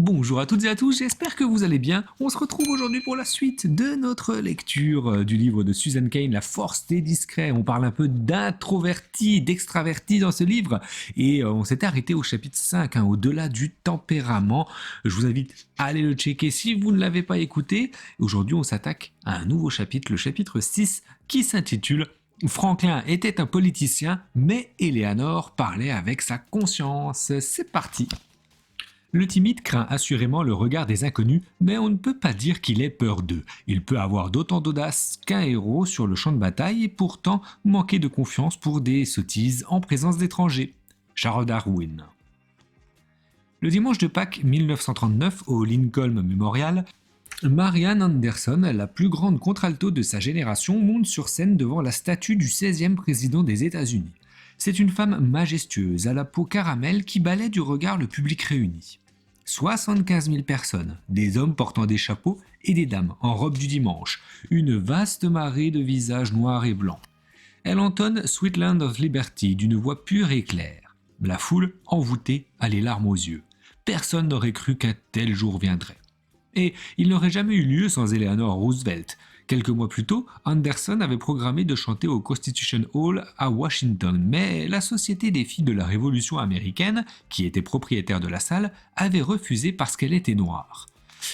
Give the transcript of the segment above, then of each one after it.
Bonjour à toutes et à tous, j'espère que vous allez bien. On se retrouve aujourd'hui pour la suite de notre lecture du livre de Susan Cain, La force des discrets. On parle un peu d'introverti, d'extraverti dans ce livre et on s'était arrêté au chapitre 5, au-delà du tempérament. Je vous invite à aller le checker si vous ne l'avez pas écouté. Aujourd'hui, on s'attaque à un nouveau chapitre, le chapitre 6, qui s'intitule Franklin était un politicien, mais Eleanor parlait avec sa conscience. C'est parti. Le timide craint assurément le regard des inconnus, mais on ne peut pas dire qu'il ait peur d'eux. Il peut avoir d'autant d'audace qu'un héros sur le champ de bataille et pourtant manquer de confiance pour des sottises en présence d'étrangers. Charles Darwin. Le dimanche de Pâques 1939 au Lincoln Memorial, Marianne Anderson, la plus grande contralto de sa génération, monte sur scène devant la statue du 16e président des États-Unis. C'est une femme majestueuse, à la peau caramel, qui balaie du regard le public réuni. 75 000 personnes, des hommes portant des chapeaux et des dames en robe du dimanche, une vaste marée de visages noirs et blancs. Elle entonne Sweet Land of Liberty d'une voix pure et claire. La foule, envoûtée, a les larmes aux yeux. Personne n'aurait cru qu'un tel jour viendrait. Et il n'aurait jamais eu lieu sans Eleanor Roosevelt. Quelques mois plus tôt, Anderson avait programmé de chanter au Constitution Hall à Washington, mais la Société des filles de la Révolution américaine, qui était propriétaire de la salle, avait refusé parce qu'elle était noire.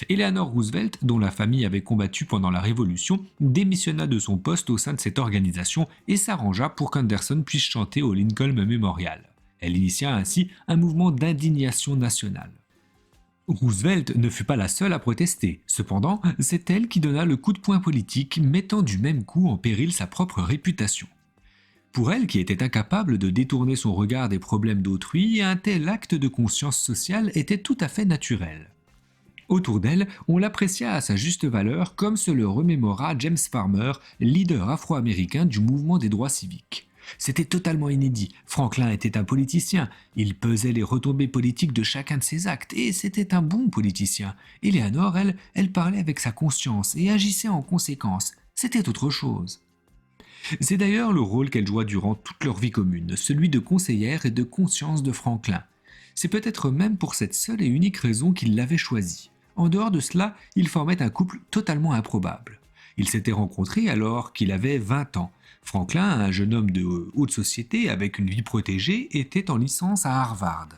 Eleanor Roosevelt, dont la famille avait combattu pendant la Révolution, démissionna de son poste au sein de cette organisation et s'arrangea pour qu'Anderson puisse chanter au Lincoln Memorial. Elle initia ainsi un mouvement d'indignation nationale. Roosevelt ne fut pas la seule à protester. Cependant, c'est elle qui donna le coup de poing politique, mettant du même coup en péril sa propre réputation. Pour elle, qui était incapable de détourner son regard des problèmes d'autrui, un tel acte de conscience sociale était tout à fait naturel. Autour d'elle, on l'apprécia à sa juste valeur, comme se le remémora James Farmer, leader afro-américain du mouvement des droits civiques. C'était totalement inédit. Franklin était un politicien. Il pesait les retombées politiques de chacun de ses actes, et c'était un bon politicien. Eleanor, elle parlait avec sa conscience et agissait en conséquence. C'était autre chose. C'est d'ailleurs le rôle qu'elle joua durant toute leur vie commune, celui de conseillère et de conscience de Franklin. C'est peut-être même pour cette seule et unique raison qu'il l'avait choisie. En dehors de cela, ils formaient un couple totalement improbable. Ils s'étaient rencontrés alors qu'il avait 20 ans. Franklin, un jeune homme de haute société avec une vie protégée, était en licence à Harvard.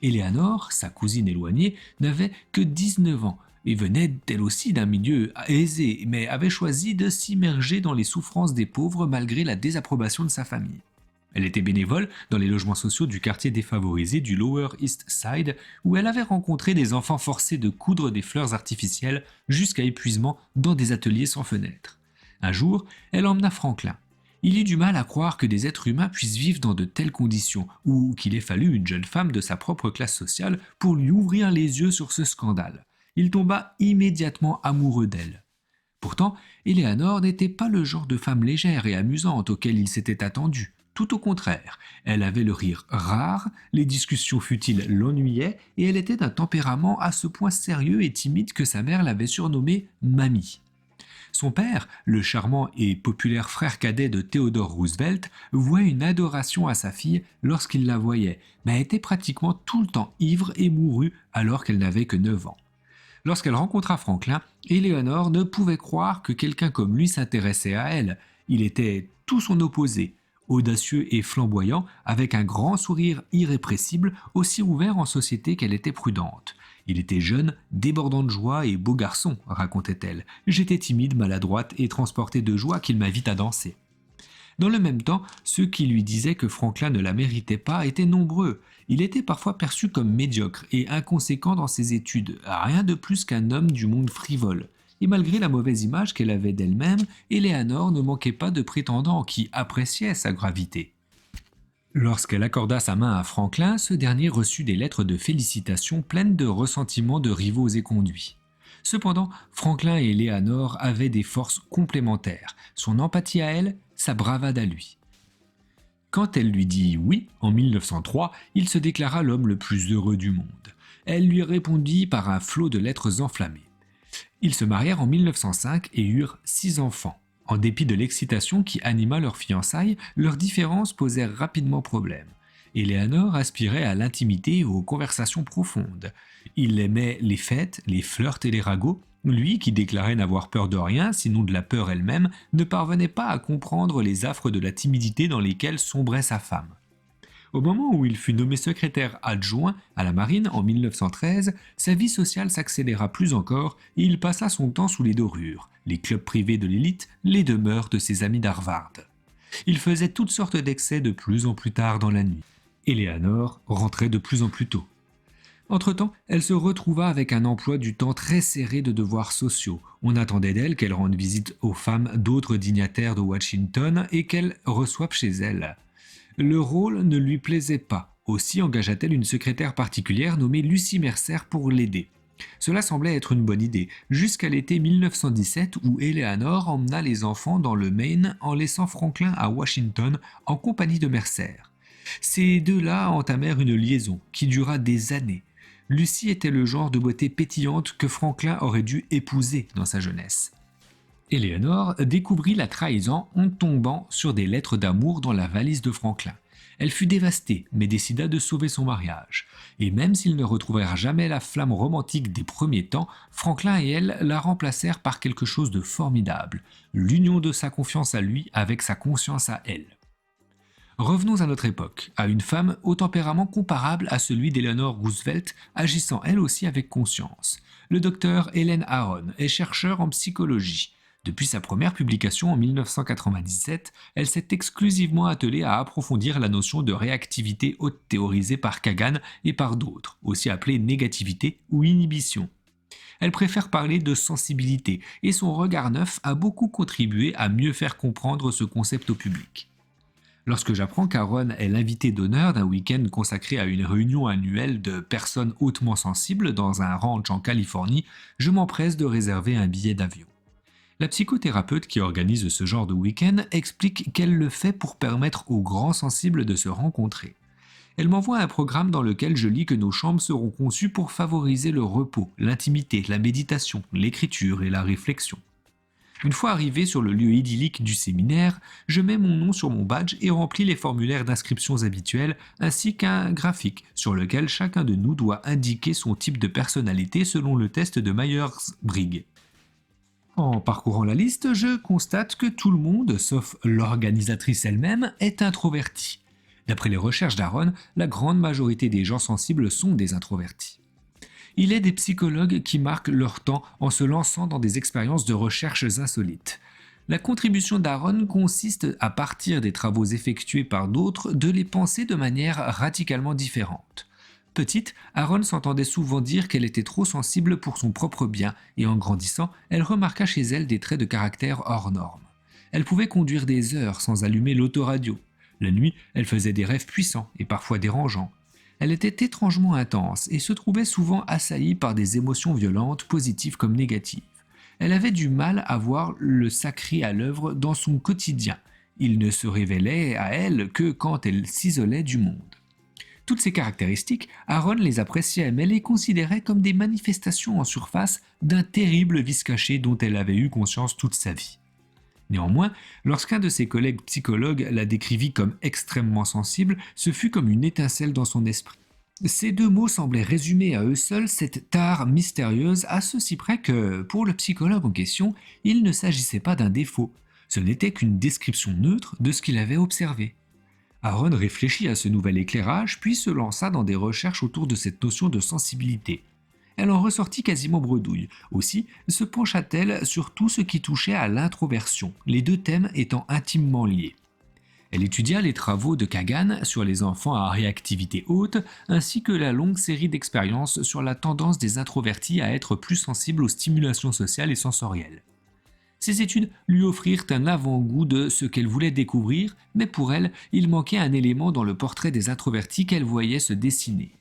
Eleanor, sa cousine éloignée, n'avait que 19 ans et venait elle aussi d'un milieu aisé, mais avait choisi de s'immerger dans les souffrances des pauvres malgré la désapprobation de sa famille. Elle était bénévole dans les logements sociaux du quartier défavorisé du Lower East Side, où elle avait rencontré des enfants forcés de coudre des fleurs artificielles jusqu'à épuisement dans des ateliers sans fenêtres. Un jour, elle emmena Franklin. Il eut du mal à croire que des êtres humains puissent vivre dans de telles conditions, ou qu'il ait fallu une jeune femme de sa propre classe sociale pour lui ouvrir les yeux sur ce scandale. Il tomba immédiatement amoureux d'elle. Pourtant, Eleanor n'était pas le genre de femme légère et amusante auquel il s'était attendu. Tout au contraire, elle avait le rire rare, les discussions futiles l'ennuyaient et elle était d'un tempérament à ce point sérieux et timide que sa mère l'avait surnommée « Mamie ». Son père, le charmant et populaire frère cadet de Theodore Roosevelt, vouait une adoration à sa fille lorsqu'il la voyait, mais était pratiquement tout le temps ivre et mourut alors qu'elle n'avait que 9 ans. Lorsqu'elle rencontra Franklin, Eleanor ne pouvait croire que quelqu'un comme lui s'intéressait à elle. Il était tout son opposé, audacieux et flamboyant, avec un grand sourire irrépressible, aussi ouvert en société qu'elle était prudente. Il était jeune, débordant de joie et beau garçon, racontait-elle. J'étais timide, maladroite et transportée de joie qu'il m'invite à danser. Dans le même temps, ceux qui lui disaient que Franklin ne la méritait pas étaient nombreux. Il était parfois perçu comme médiocre et inconséquent dans ses études, rien de plus qu'un homme du monde frivole. Et malgré la mauvaise image qu'elle avait d'elle-même, Eleanor ne manquait pas de prétendants qui appréciaient sa gravité. Lorsqu'elle accorda sa main à Franklin, ce dernier reçut des lettres de félicitations pleines de ressentiments de rivaux éconduits. Cependant, Franklin et Eleanor avaient des forces complémentaires, son empathie à elle, sa bravade à lui. Quand elle lui dit oui, en 1903, il se déclara l'homme le plus heureux du monde. Elle lui répondit par un flot de lettres enflammées. Ils se marièrent en 1905 et eurent 6 enfants. En dépit de l'excitation qui anima leurs fiançailles, leurs différences posèrent rapidement problème. Eleanor aspirait à l'intimité et aux conversations profondes. Il aimait les fêtes, les flirts et les ragots. Lui, qui déclarait n'avoir peur de rien, sinon de la peur elle-même, ne parvenait pas à comprendre les affres de la timidité dans lesquelles sombrait sa femme. Au moment où il fut nommé secrétaire adjoint à la marine en 1913, sa vie sociale s'accéléra plus encore et il passa son temps sous les dorures, les clubs privés de l'élite, les demeures de ses amis d'Harvard. Il faisait toutes sortes d'excès de plus en plus tard dans la nuit. Eleanor rentrait de plus en plus tôt. Entre-temps, elle se retrouva avec un emploi du temps très serré de devoirs sociaux. On attendait d'elle qu'elle rende visite aux femmes d'autres dignitaires de Washington et qu'elle reçoive chez elle. Le rôle ne lui plaisait pas. Aussi engagea-t-elle une secrétaire particulière nommée Lucy Mercer pour l'aider. Cela semblait être une bonne idée, jusqu'à l'été 1917 où Eleanor emmena les enfants dans le Maine en laissant Franklin à Washington en compagnie de Mercer. Ces deux-là entamèrent une liaison qui dura des années. Lucy était le genre de beauté pétillante que Franklin aurait dû épouser dans sa jeunesse. Eleanor découvrit la trahison en tombant sur des lettres d'amour dans la valise de Franklin. Elle fut dévastée, mais décida de sauver son mariage. Et même s'ils ne retrouvèrent jamais la flamme romantique des premiers temps, Franklin et elle la remplacèrent par quelque chose de formidable, l'union de sa confiance à lui avec sa conscience à elle. Revenons à notre époque, à une femme au tempérament comparable à celui d'Eleanor Roosevelt, agissant elle aussi avec conscience. Le docteur Helen Aron est chercheur en psychologie. Depuis sa première publication en 1997, elle s'est exclusivement attelée à approfondir la notion de réactivité haute théorisée par Kagan et par d'autres, aussi appelée négativité ou inhibition. Elle préfère parler de sensibilité et son regard neuf a beaucoup contribué à mieux faire comprendre ce concept au public. Lorsque j'apprends qu'Aaron est l'invité d'honneur d'un week-end consacré à une réunion annuelle de personnes hautement sensibles dans un ranch en Californie, je m'empresse de réserver un billet d'avion. La psychothérapeute qui organise ce genre de week-end explique qu'elle le fait pour permettre aux grands sensibles de se rencontrer. Elle m'envoie un programme dans lequel je lis que nos chambres seront conçues pour favoriser le repos, l'intimité, la méditation, l'écriture et la réflexion. Une fois arrivé sur le lieu idyllique du séminaire, je mets mon nom sur mon badge et remplis les formulaires d'inscriptions habituels ainsi qu'un graphique sur lequel chacun de nous doit indiquer son type de personnalité selon le test de Myers-Briggs. En parcourant la liste, je constate que tout le monde, sauf l'organisatrice elle-même, est introverti. D'après les recherches d'Aaron, la grande majorité des gens sensibles sont des introvertis. Il est des psychologues qui marquent leur temps en se lançant dans des expériences de recherches insolites. La contribution d'Aaron consiste, à partir des travaux effectués par d'autres, de les penser de manière radicalement différente. Petite, Aaron s'entendait souvent dire qu'elle était trop sensible pour son propre bien, et en grandissant, elle remarqua chez elle des traits de caractère hors normes. Elle pouvait conduire des heures sans allumer l'autoradio. La nuit, elle faisait des rêves puissants et parfois dérangeants. Elle était étrangement intense et se trouvait souvent assaillie par des émotions violentes, positives comme négatives. Elle avait du mal à voir le sacré à l'œuvre dans son quotidien. Il ne se révélait à elle que quand elle s'isolait du monde. Toutes ces caractéristiques, Aaron les appréciait mais les considérait comme des manifestations en surface d'un terrible vice caché dont elle avait eu conscience toute sa vie. Néanmoins, lorsqu'un de ses collègues psychologues la décrivit comme extrêmement sensible, ce fut comme une étincelle dans son esprit. Ces deux mots semblaient résumer à eux seuls cette tare mystérieuse à ceci près que, pour le psychologue en question, il ne s'agissait pas d'un défaut. Ce n'était qu'une description neutre de ce qu'il avait observé. Aaron réfléchit à ce nouvel éclairage, puis se lança dans des recherches autour de cette notion de sensibilité. Elle en ressortit quasiment bredouille. Aussi se pencha-t-elle sur tout ce qui touchait à l'introversion, les deux thèmes étant intimement liés. Elle étudia les travaux de Kagan sur les enfants à réactivité haute, ainsi que la longue série d'expériences sur la tendance des introvertis à être plus sensibles aux stimulations sociales et sensorielles. Ces études lui offrirent un avant-goût de ce qu'elle voulait découvrir, mais pour elle, il manquait un élément dans le portrait des introvertis qu'elle voyait se dessiner.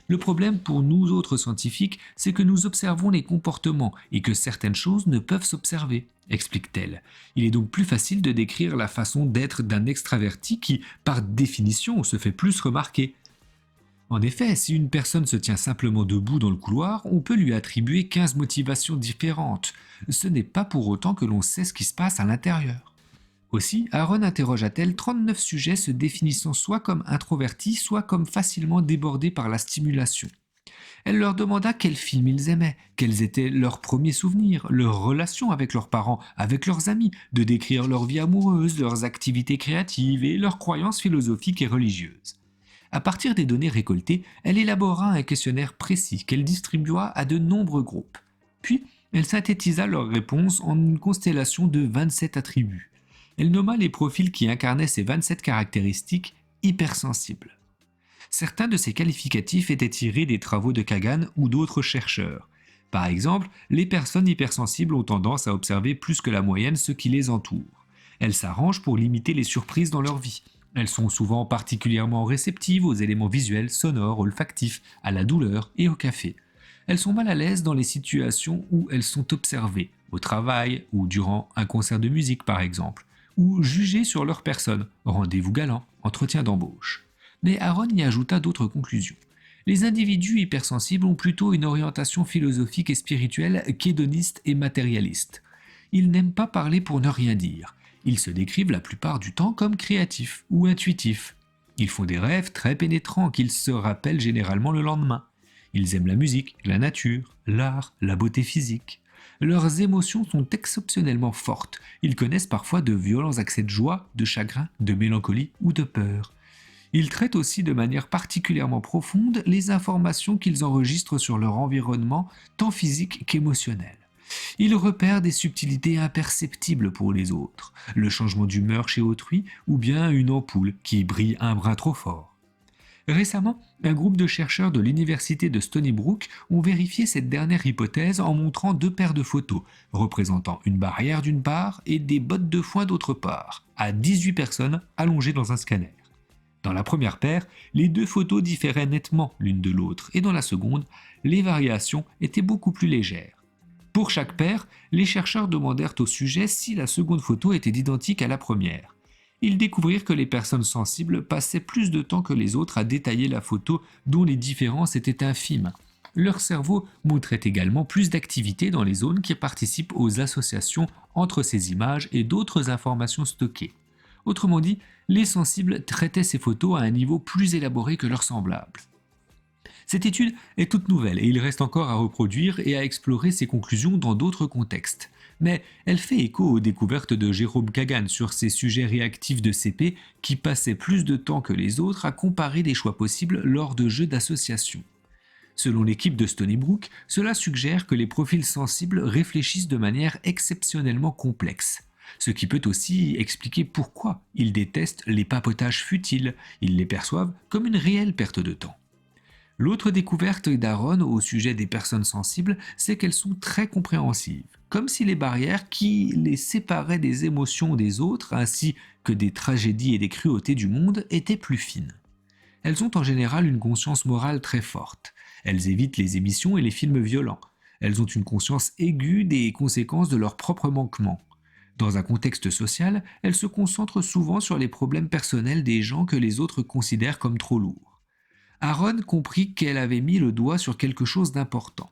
Le problème pour nous autres scientifiques, c'est que nous observons les comportements et que certaines choses ne peuvent s'observer, explique-t-elle. Il est donc plus facile de décrire la façon d'être d'un extraverti qui, par définition, se fait plus remarquer. En effet, si une personne se tient simplement debout dans le couloir, on peut lui attribuer 15 motivations différentes. Ce n'est pas pour autant que l'on sait ce qui se passe à l'intérieur. Aussi, Aaron interrogea-t-elle 39 sujets se définissant soit comme introvertis, soit comme facilement débordés par la stimulation. Elle leur demanda quels films ils aimaient, quels étaient leurs premiers souvenirs, leurs relations avec leurs parents, avec leurs amis, de décrire leur vie amoureuse, leurs activités créatives et leurs croyances philosophiques et religieuses. À partir des données récoltées, elle élabora un questionnaire précis qu'elle distribua à de nombreux groupes. Puis, elle synthétisa leurs réponses en une constellation de 27 attributs. Elle nomma les profils qui incarnaient ces 27 caractéristiques hypersensibles. Certains de ces qualificatifs étaient tirés des travaux de Kagan ou d'autres chercheurs. Par exemple, les personnes hypersensibles ont tendance à observer plus que la moyenne ce qui les entoure. Elles s'arrangent pour limiter les surprises dans leur vie. Elles sont souvent particulièrement réceptives aux éléments visuels, sonores, olfactifs, à la douleur et au café. Elles sont mal à l'aise dans les situations où elles sont observées, au travail ou durant un concert de musique par exemple, ou jugées sur leur personne, rendez-vous galant, entretien d'embauche. Mais Aron y ajouta d'autres conclusions. Les individus hypersensibles ont plutôt une orientation philosophique et spirituelle qu'hédoniste et matérialiste. Ils n'aiment pas parler pour ne rien dire. Ils se décrivent la plupart du temps comme créatifs ou intuitifs. Ils font des rêves très pénétrants qu'ils se rappellent généralement le lendemain. Ils aiment la musique, la nature, l'art, la beauté physique. Leurs émotions sont exceptionnellement fortes. Ils connaissent parfois de violents accès de joie, de chagrin, de mélancolie ou de peur. Ils traitent aussi de manière particulièrement profonde les informations qu'ils enregistrent sur leur environnement, tant physique qu'émotionnel. Ils repèrent des subtilités imperceptibles pour les autres, le changement d'humeur chez autrui ou bien une ampoule qui brille un brin trop fort. Récemment, un groupe de chercheurs de l'université de Stony Brook ont vérifié cette dernière hypothèse en montrant 2 paires de photos, représentant une barrière d'une part et des bottes de foin d'autre part, à 18 personnes allongées dans un scanner. Dans la première paire, les 2 photos différaient nettement l'une de l'autre et dans la seconde, les variations étaient beaucoup plus légères. Pour chaque paire, les chercheurs demandèrent au sujet si la seconde photo était identique à la première. Ils découvrirent que les personnes sensibles passaient plus de temps que les autres à détailler la photo dont les différences étaient infimes. Leur cerveau montrait également plus d'activité dans les zones qui participent aux associations entre ces images et d'autres informations stockées. Autrement dit, les sensibles traitaient ces photos à un niveau plus élaboré que leurs semblables. Cette étude est toute nouvelle et il reste encore à reproduire et à explorer ses conclusions dans d'autres contextes. Mais elle fait écho aux découvertes de Jérôme Kagan sur ces sujets réactifs de CP qui passaient plus de temps que les autres à comparer les choix possibles lors de jeux d'association. Selon l'équipe de Stony Brook, cela suggère que les profils sensibles réfléchissent de manière exceptionnellement complexe. Ce qui peut aussi expliquer pourquoi ils détestent les papotages futiles, ils les perçoivent comme une réelle perte de temps. L'autre découverte d'Aaron au sujet des personnes sensibles, c'est qu'elles sont très compréhensives, comme si les barrières qui les séparaient des émotions des autres, ainsi que des tragédies et des cruautés du monde, étaient plus fines. Elles ont en général une conscience morale très forte. Elles évitent les émissions et les films violents. Elles ont une conscience aiguë des conséquences de leurs propres manquements. Dans un contexte social, elles se concentrent souvent sur les problèmes personnels des gens que les autres considèrent comme trop lourds. Aaron comprit qu'elle avait mis le doigt sur quelque chose d'important.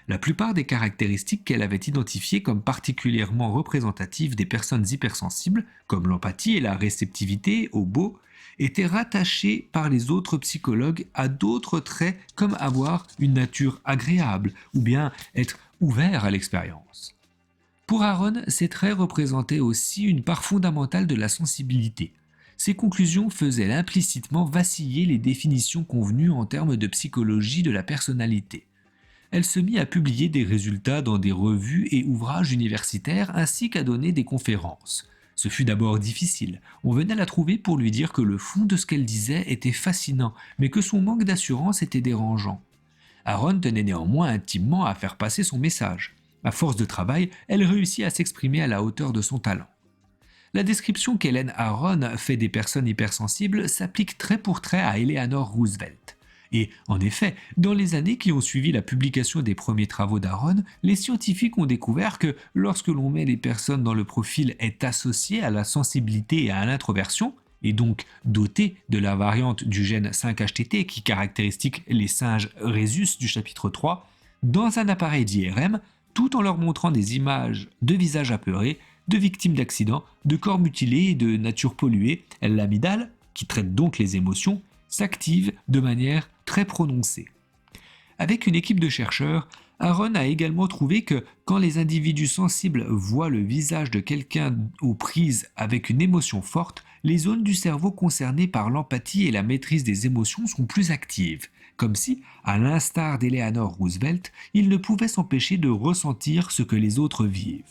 La plupart des caractéristiques qu'elle avait identifiées comme particulièrement représentatives des personnes hypersensibles, comme l'empathie et la réceptivité au beau, étaient rattachées par les autres psychologues à d'autres traits comme avoir une nature agréable ou bien être ouvert à l'expérience. Pour Aaron, ces traits représentaient aussi une part fondamentale de la sensibilité. Ces conclusions faisaient implicitement vaciller les définitions convenues en termes de psychologie de la personnalité. Elle se mit à publier des résultats dans des revues et ouvrages universitaires ainsi qu'à donner des conférences. Ce fut d'abord difficile, on venait la trouver pour lui dire que le fond de ce qu'elle disait était fascinant, mais que son manque d'assurance était dérangeant. Aaron tenait néanmoins intimement à faire passer son message. À force de travail, elle réussit à s'exprimer à la hauteur de son talent. La description qu'Helen Aaron fait des personnes hypersensibles s'applique trait pour trait à Eleanor Roosevelt. Et en effet, dans les années qui ont suivi la publication des premiers travaux d'Aaron, les scientifiques ont découvert que lorsque l'on met les personnes dont le profil est associé à la sensibilité et à l'introversion, et donc doté de la variante du gène 5-HTT qui caractérise les singes rhésus du chapitre 3, dans un appareil d'IRM, tout en leur montrant des images de visages apeurés, de victimes d'accidents, de corps mutilés et de nature polluée, l'amygdale, qui traite donc les émotions, s'active de manière très prononcée. Avec une équipe de chercheurs, Aaron a également trouvé que quand les individus sensibles voient le visage de quelqu'un aux prises avec une émotion forte, les zones du cerveau concernées par l'empathie et la maîtrise des émotions sont plus actives, comme si, à l'instar d'Eleanor Roosevelt, il ne pouvait s'empêcher de ressentir ce que les autres vivent.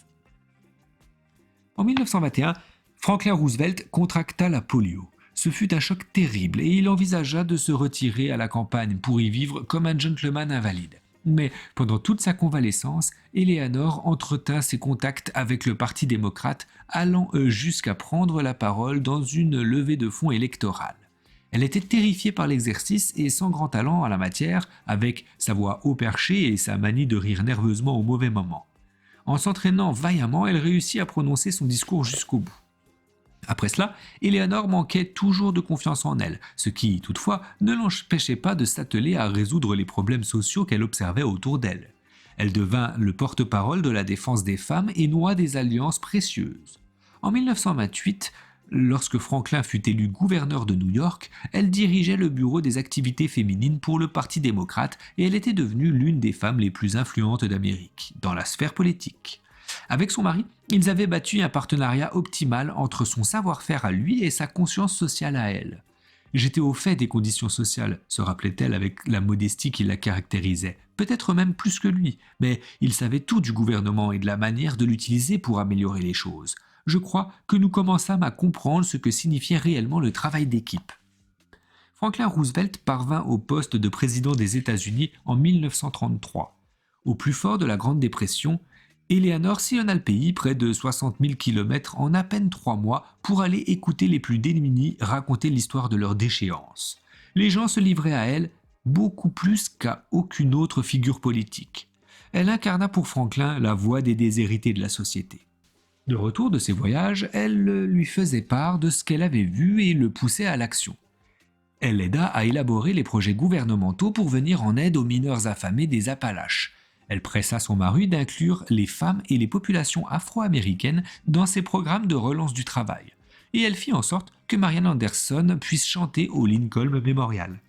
En 1921, Franklin Roosevelt contracta la polio. Ce fut un choc terrible et il envisagea de se retirer à la campagne pour y vivre comme un gentleman invalide. Mais pendant toute sa convalescence, Eleanor entretint ses contacts avec le Parti démocrate, allant jusqu'à prendre la parole dans une levée de fonds électorale. Elle était terrifiée par l'exercice et sans grand talent en la matière, avec sa voix haut perchée et sa manie de rire nerveusement au mauvais moment. En s'entraînant vaillamment, elle réussit à prononcer son discours jusqu'au bout. Après cela, Eleanor manquait toujours de confiance en elle, ce qui, toutefois, ne l'empêchait pas de s'atteler à résoudre les problèmes sociaux qu'elle observait autour d'elle. Elle devint le porte-parole de la défense des femmes et noua des alliances précieuses. En 1928, lorsque Franklin fut élu gouverneur de New York, elle dirigeait le bureau des activités féminines pour le Parti démocrate et elle était devenue l'une des femmes les plus influentes d'Amérique, dans la sphère politique. Avec son mari, ils avaient bâti un partenariat optimal entre son savoir-faire à lui et sa conscience sociale à elle. J'étais au fait des conditions sociales, se rappelait-elle avec la modestie qui la caractérisait, peut-être même plus que lui, mais il savait tout du gouvernement et de la manière de l'utiliser pour améliorer les choses. Je crois que nous commençâmes à comprendre ce que signifiait réellement le travail d'équipe. Franklin Roosevelt parvint au poste de président des États-Unis en 1933. Au plus fort de la Grande Dépression, Eleanor sillonna le pays près de 60 000 km en à peine 3 mois pour aller écouter les plus démunis raconter l'histoire de leur déchéance. Les gens se livraient à elle beaucoup plus qu'à aucune autre figure politique. Elle incarna pour Franklin la voix des déshérités de la société. De retour de ses voyages, elle lui faisait part de ce qu'elle avait vu et le poussait à l'action. Elle l'aida à élaborer les projets gouvernementaux pour venir en aide aux mineurs affamés des Appalaches. Elle pressa son mari d'inclure les femmes et les populations afro-américaines dans ses programmes de relance du travail. Et elle fit en sorte que Marian Anderson puisse chanter au Lincoln Memorial.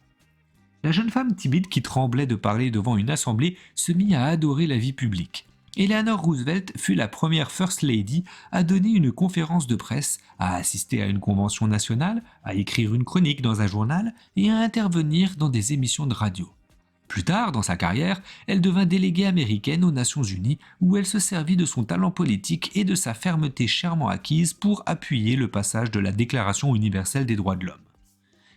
La jeune femme timide qui tremblait de parler devant une assemblée se mit à adorer la vie publique. Eleanor Roosevelt fut la première First Lady à donner une conférence de presse, à assister à une convention nationale, à écrire une chronique dans un journal et à intervenir dans des émissions de radio. Plus tard, dans sa carrière, elle devint déléguée américaine aux Nations Unies où elle se servit de son talent politique et de sa fermeté chèrement acquise pour appuyer le passage de la Déclaration universelle des droits de l'homme.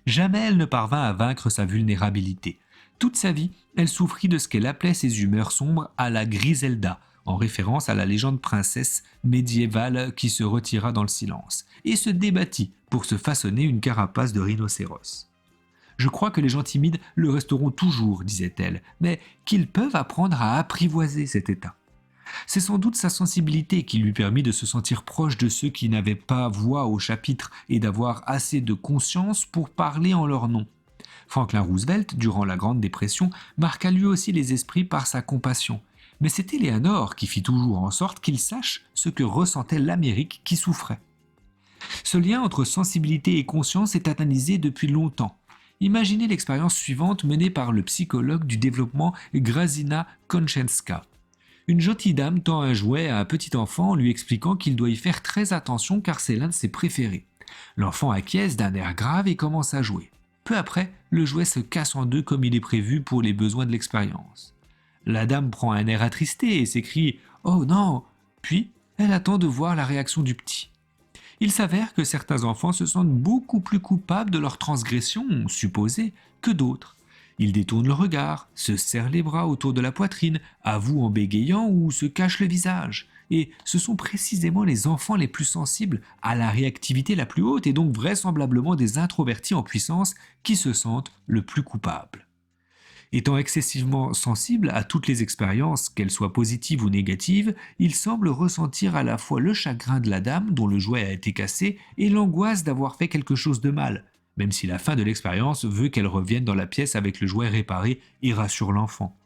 Jamais elle ne parvint à vaincre sa vulnérabilité. Toute sa vie, elle souffrit de ce qu'elle appelait ses humeurs sombres à la Griselda, en référence à la légende princesse médiévale qui se retira dans le silence, et se débattit pour se façonner une carapace de rhinocéros. « Je crois que les gens timides le resteront toujours, disait-elle, mais qu'ils peuvent apprendre à apprivoiser cet état. » C'est sans doute sa sensibilité qui lui permit de se sentir proche de ceux qui n'avaient pas voix au chapitre et d'avoir assez de conscience pour parler en leur nom. Franklin Roosevelt, durant la Grande Dépression, marqua lui aussi les esprits par sa compassion. Mais c'est Eleanor qui fit toujours en sorte qu'il sache ce que ressentait l'Amérique qui souffrait. Ce lien entre sensibilité et conscience est analysé depuis longtemps. Imaginez l'expérience suivante menée par le psychologue du développement Grazina Konchenska. Une gentille dame tend un jouet à un petit enfant en lui expliquant qu'il doit y faire très attention car c'est l'un de ses préférés. L'enfant acquiesce d'un air grave et commence à jouer. Peu après, le jouet se casse en deux comme il est prévu pour les besoins de l'expérience. La dame prend un air attristé et s'écrie « Oh non !» Puis, elle attend de voir la réaction du petit. Il s'avère que certains enfants se sentent beaucoup plus coupables de leur transgression supposée que d'autres. Ils détournent le regard, se serrent les bras autour de la poitrine, avouent en bégayant ou se cachent le visage. Et ce sont précisément les enfants les plus sensibles à la réactivité la plus haute et donc vraisemblablement des introvertis en puissance qui se sentent le plus coupables. Étant excessivement sensible à toutes les expériences, qu'elles soient positives ou négatives, il semble ressentir à la fois le chagrin de la dame dont le jouet a été cassé et l'angoisse d'avoir fait quelque chose de mal, même si la fin de l'expérience veut qu'elle revienne dans la pièce avec le jouet réparé et rassure l'enfant.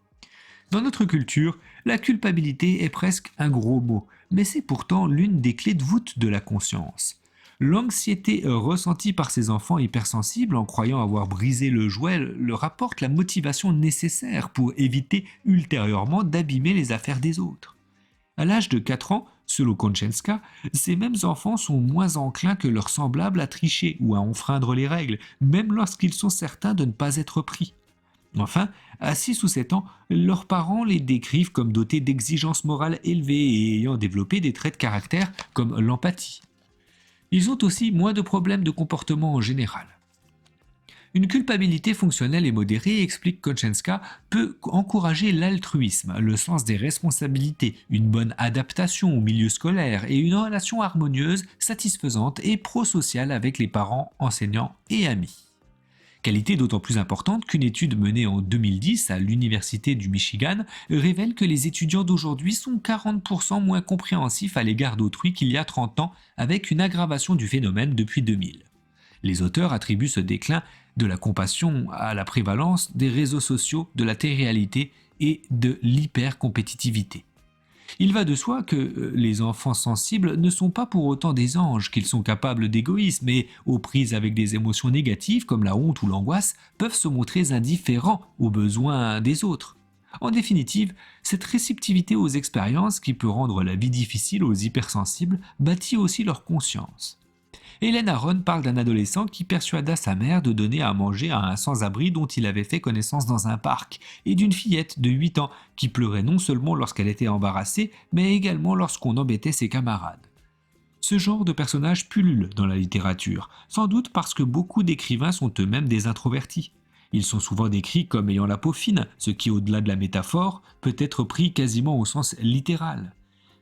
Dans notre culture, la culpabilité est presque un gros mot, mais c'est pourtant l'une des clés de voûte de la conscience. L'anxiété ressentie par ces enfants hypersensibles en croyant avoir brisé le jouet leur apporte la motivation nécessaire pour éviter ultérieurement d'abîmer les affaires des autres. À l'âge de 4 ans, selon Konchenska, ces mêmes enfants sont moins enclins que leurs semblables à tricher ou à enfreindre les règles, même lorsqu'ils sont certains de ne pas être pris. Enfin, à 6 ou 7 ans, leurs parents les décrivent comme dotés d'exigences morales élevées et ayant développé des traits de caractère comme l'empathie. Ils ont aussi moins de problèmes de comportement en général. Une culpabilité fonctionnelle et modérée, explique Konchenska, peut encourager l'altruisme, le sens des responsabilités, une bonne adaptation au milieu scolaire et une relation harmonieuse, satisfaisante et prosociale avec les parents, enseignants et amis. Qualité d'autant plus importante qu'une étude menée en 2010 à l'Université du Michigan révèle que les étudiants d'aujourd'hui sont 40% moins compréhensifs à l'égard d'autrui qu'il y a 30 ans, avec une aggravation du phénomène depuis 2000. Les auteurs attribuent ce déclin de la compassion à la prévalence des réseaux sociaux, de la télé-réalité et de l'hypercompétitivité. Il va de soi que les enfants sensibles ne sont pas pour autant des anges, qu'ils sont capables d'égoïsme et, aux prises avec des émotions négatives comme la honte ou l'angoisse, peuvent se montrer indifférents aux besoins des autres. En définitive, cette réceptivité aux expériences qui peut rendre la vie difficile aux hypersensibles bâtit aussi leur conscience. Hélène Aron parle d'un adolescent qui persuada sa mère de donner à manger à un sans-abri dont il avait fait connaissance dans un parc, et d'une fillette de 8 ans qui pleurait non seulement lorsqu'elle était embarrassée, mais également lorsqu'on embêtait ses camarades. Ce genre de personnage pullule dans la littérature, sans doute parce que beaucoup d'écrivains sont eux-mêmes des introvertis. Ils sont souvent décrits comme ayant la peau fine, ce qui, au-delà de la métaphore, peut être pris quasiment au sens littéral.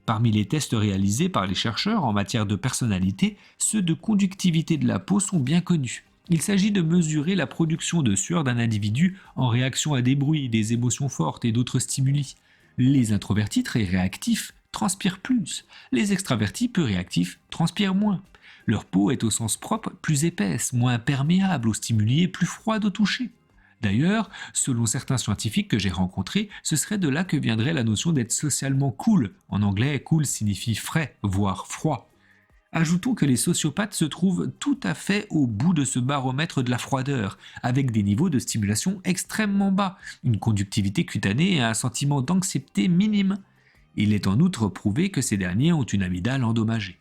Parmi les tests réalisés par les chercheurs en matière de personnalité, ceux de conductivité de la peau sont bien connus. Il s'agit de mesurer la production de sueur d'un individu en réaction à des bruits, des émotions fortes et d'autres stimuli. Les introvertis très réactifs transpirent plus, les extravertis peu réactifs transpirent moins. Leur peau est au sens propre plus épaisse, moins perméable aux stimuli et plus froide au toucher. D'ailleurs, selon certains scientifiques que j'ai rencontrés, ce serait de là que viendrait la notion d'être socialement cool. En anglais, cool signifie frais, voire froid. Ajoutons que les sociopathes se trouvent tout à fait au bout de ce baromètre de la froideur, avec des niveaux de stimulation extrêmement bas, une conductivité cutanée et un sentiment d'anxiété minime. Il est en outre prouvé que ces derniers ont une amygdale endommagée.